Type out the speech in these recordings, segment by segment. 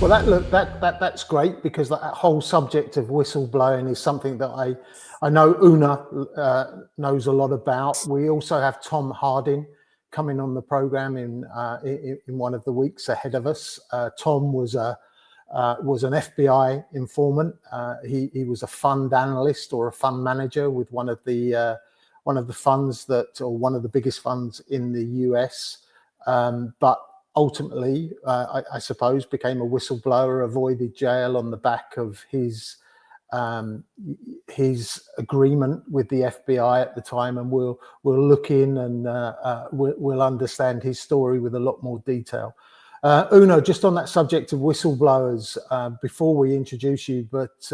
Well, that's great, because that whole subject of whistleblowing is something that I know Oonagh knows a lot about. We also have Tom Harding coming on the program in one of the weeks ahead of us. Tom was an FBI informant. He was a fund analyst or a fund manager with one of the funds or one of the biggest funds in the US, but ultimately, I suppose, became a whistleblower, avoided jail on the back of his agreement with the FBI at the time, and we'll look in and we'll understand his story with a lot more detail. Oonagh, just on that subject of whistleblowers, before we introduce you, but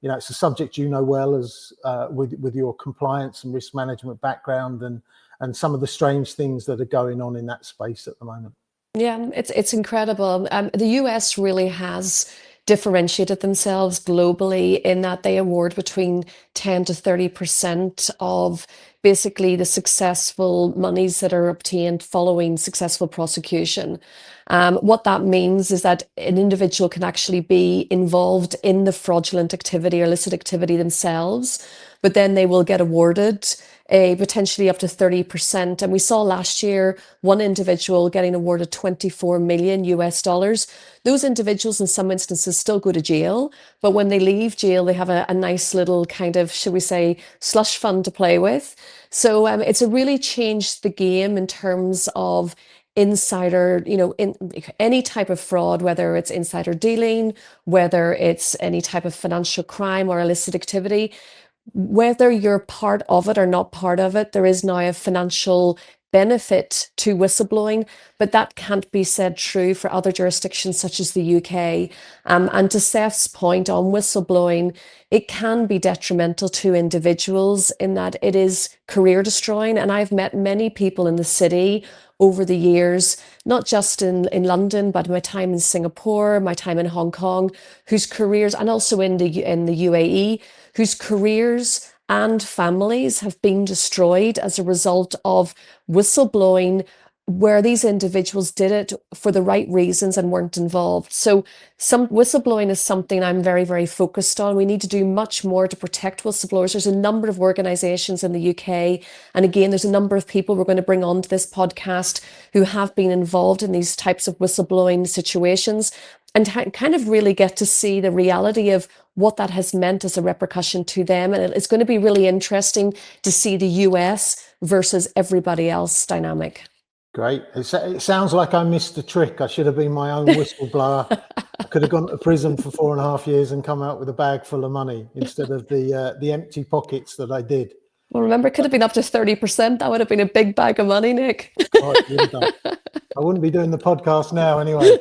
it's a subject you know well, as with your compliance and risk management background, and some of the strange things that are going on in that space at the moment. Yeah, it's incredible. The US really has differentiated themselves globally in that they award between 10 to 30% of basically the successful monies that are obtained following successful prosecution. What that means is that an individual can actually be involved in the fraudulent activity or illicit activity themselves, but then they will get awarded potentially up to 30%. And we saw last year one individual getting awarded 24 million US dollars. Those individuals in some instances still go to jail, but when they leave jail, they have a nice little kind of, should we say, slush fund to play with. So it's really changed the game in terms of insider, in any type of fraud, whether it's insider dealing, whether it's any type of financial crime or illicit activity. Whether you're part of it or not part of it, there is now a financial benefit to whistleblowing, but that can't be said true for other jurisdictions such as the UK. And to Seth's point on whistleblowing, it can be detrimental to individuals in that it is career destroying. And I've met many people in the city over the years, not just in London, but my time in Singapore, my time in Hong Kong, whose careers, and also in the UAE, whose careers and families have been destroyed as a result of whistleblowing, where these individuals did it for the right reasons and weren't involved. So some whistleblowing is something I'm very, very focused on. We need to do much more to protect whistleblowers. There's a number of organizations in the UK. And again, there's a number of people we're going to bring onto this podcast who have been involved in these types of whistleblowing situations, and kind of really get to see the reality of what that has meant as a repercussion to them. And it's going to be really interesting to see the US versus everybody else dynamic. Great. It sounds like I missed the trick. I should have been my own whistleblower. I could have gone to prison for 4.5 years and come out with a bag full of money instead of the empty pockets that I did. Well, remember, it could have been up to 30%. That would have been a big bag of money, Nick. God, I wouldn't be doing the podcast now anyway.